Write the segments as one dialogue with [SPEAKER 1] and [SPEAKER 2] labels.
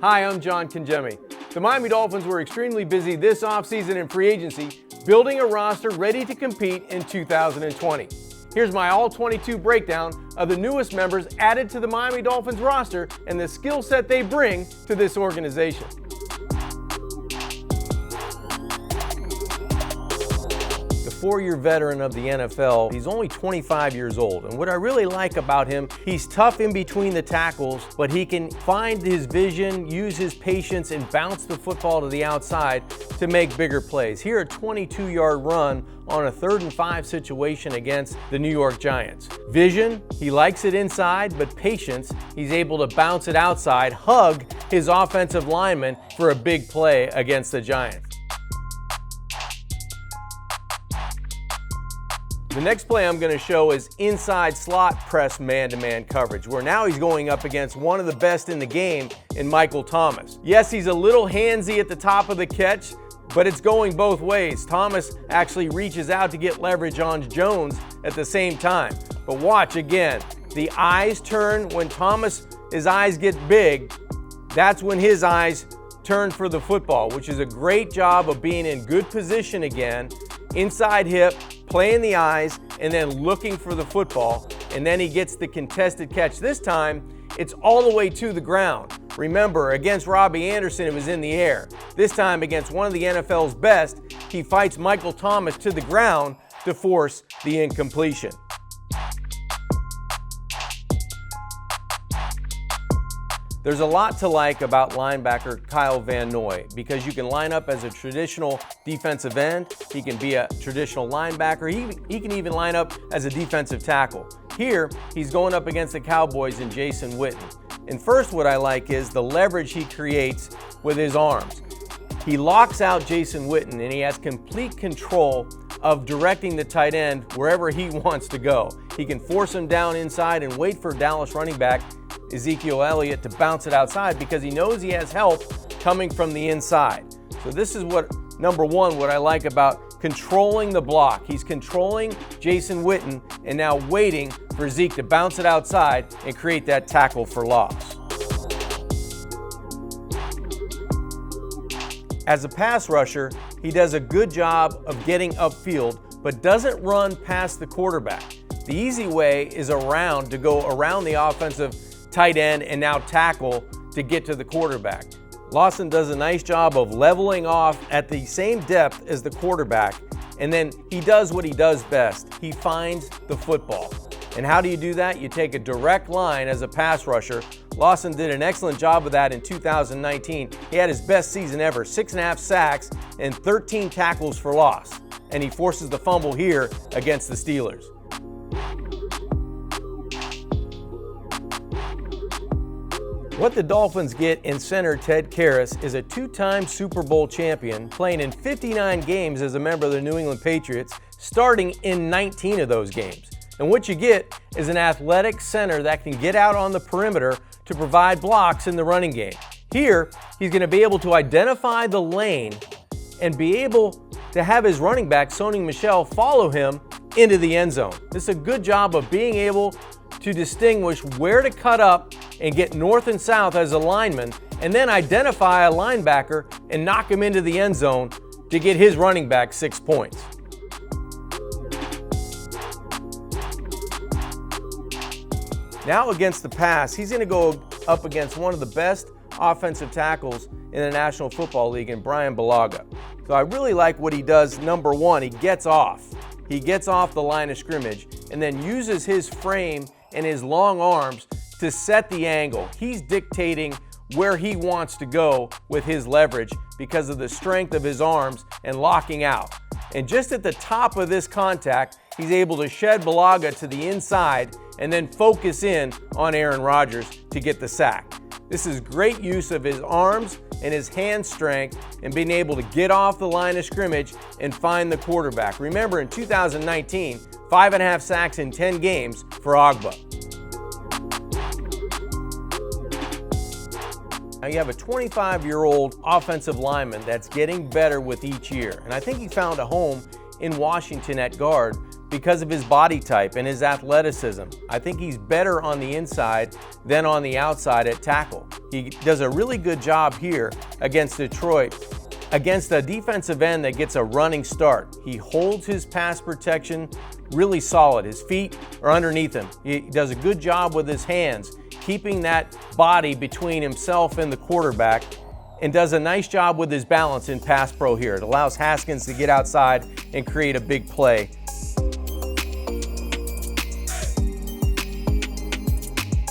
[SPEAKER 1] Hi, I'm Congemi. The Miami Dolphins were extremely busy this offseason in free agency, building a roster ready to compete in 2020. Here's my all-22 breakdown of the newest members added to the Miami Dolphins roster and the skill set they bring to this organization. The four-year veteran of the NFL, he's only 25 years old, and what I really like about him, he's tough in between the tackles, but he can find his vision, use his patience, and bounce the football to the outside to make bigger plays. Here, a 22-yard run on a 3rd and 5 situation against the New York Giants. Vision, he likes it inside, but patience, he's able to bounce it outside, hug his offensive lineman for a big play against the Giants. The next play I'm going to show is inside slot press man-to-man coverage, where now he's going up against one of the best in the game in Michael Thomas. Yes, he's a little handsy at the top of the catch, but it's going both ways. Thomas actually reaches out to get leverage on Jones at the same time. But watch again, the eyes turn when his eyes get big. That's when his eyes turn for the football, which is a great job of being in good position again, inside hip, playing the eyes, and then looking for the football, and then he gets the contested catch. This time, it's all the way to the ground. Remember, against Robbie Anderson, it was in the air. This time, against one of the NFL's best, he fights Michael Thomas to the ground to force the incompletion. There's a lot to like about linebacker Kyle Van Noy because you can line up as a traditional defensive end. He can be a traditional linebacker. He can even line up as a defensive tackle. Here, he's going up against the Cowboys and Jason Witten. And first, what I like is the leverage he creates with his arms. He locks out Jason Witten and he has complete control of directing the tight end wherever he wants to go. He can force him down inside and wait for Dallas running back Ezekiel Elliott to bounce it outside because he knows he has help coming from the inside. So this is number one, what I like about controlling the block. He's controlling Jason Witten and now waiting for Zeke to bounce it outside and create that tackle for loss. As a pass rusher, he does a good job of getting upfield, but doesn't run past the quarterback. The easy way is to go around the offensive tight end and now tackle to get to the quarterback. Lawson does a nice job of leveling off at the same depth as the quarterback, and then he does what he does best. He finds the football. And how do you do that? You take a direct line as a pass rusher. Lawson did an excellent job of that in 2019. He had his best season ever, 6.5 sacks and 13 tackles for loss. And he forces the fumble here against the Steelers. What the Dolphins get in center Ted Karras is a 2-time Super Bowl champion playing in 59 games as a member of the New England Patriots, starting in 19 of those games. And what you get is an athletic center that can get out on the perimeter to provide blocks in the running game. Here, he's going to be able to identify the lane and be able to have his running back, Sony Michel, follow him into the end zone. This is a good job of being able to distinguish where to cut up and get north and south as a lineman, and then identify a linebacker and knock him into the end zone to get his running back 6 points. Now against the pass, he's going to go up against one of the best offensive tackles in the National Football League in Brian Bulaga. So I really like what he does. Number one, he gets off. He gets off the line of scrimmage and then uses his frame and his long arms to set the angle. He's dictating where he wants to go with his leverage because of the strength of his arms and locking out. And just at the top of this contact, he's able to shed Bulaga to the inside and then focus in on Aaron Rodgers to get the sack. This is great use of his arms and his hand strength and being able to get off the line of scrimmage and find the quarterback. Remember, in 2019, 5.5 sacks in 10 games for Ogbah. Now you have a 25-year-old offensive lineman that's getting better with each year. And I think he found a home in Washington at guard because of his body type and his athleticism. I think he's better on the inside than on the outside at tackle. He does a really good job here against Detroit, against a defensive end that gets a running start. He holds his pass protection really solid. His feet are underneath him. He does a good job with his hands, keeping that body between himself and the quarterback, and does a nice job with his balance in pass pro here. It allows Haskins to get outside and create a big play.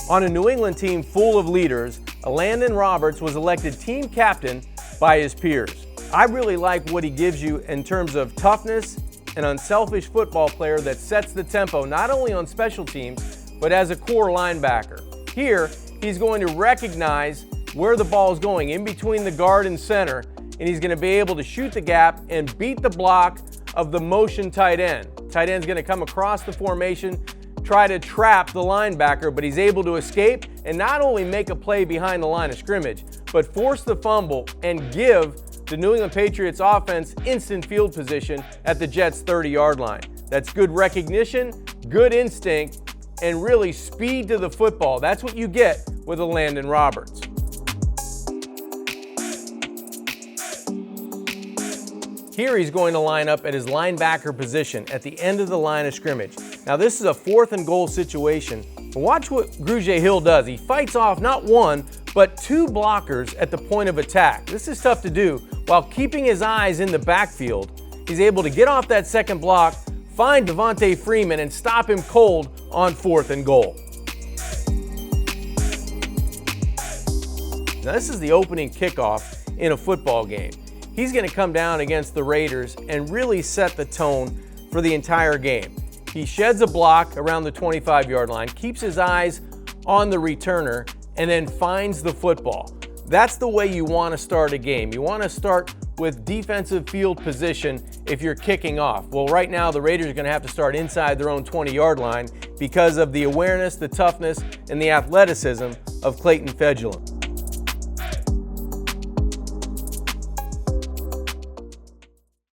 [SPEAKER 1] On a New England team full of leaders, Elandon Roberts was elected team captain by his peers. I really like what he gives you in terms of toughness, an unselfish football player that sets the tempo not only on special teams, but as a core linebacker. Here, he's going to recognize where the ball is going in between the guard and center, and he's going to be able to shoot the gap and beat the block of the motion tight end. Tight end's going to come across the formation, try to trap the linebacker, but he's able to escape and not only make a play behind the line of scrimmage, but force the fumble and give the New England Patriots offense instant field position at the Jets' 30-yard line. That's good recognition, good instinct, and really speed to the football. That's what you get with Elandon Roberts. Here he's going to line up at his linebacker position at the end of the line of scrimmage. Now this is a 4th and goal situation. Watch what Grugier-Hill does. He fights off not one, but 2 blockers at the point of attack. This is tough to do while keeping his eyes in the backfield. He's able to get off that second block, find Devontae Freeman, and stop him cold on 4th and goal. Now this is the opening kickoff in a football game. He's going to come down against the Raiders and really set the tone for the entire game. He sheds a block around the 25-yard line, keeps his eyes on the returner, and then finds the football. That's the way you want to start a game. You want to start with defensive field position if you're kicking off. Well, right now the Raiders are going to have to start inside their own 20-yard line because of the awareness, the toughness, and the athleticism of Clayton Fejedelem.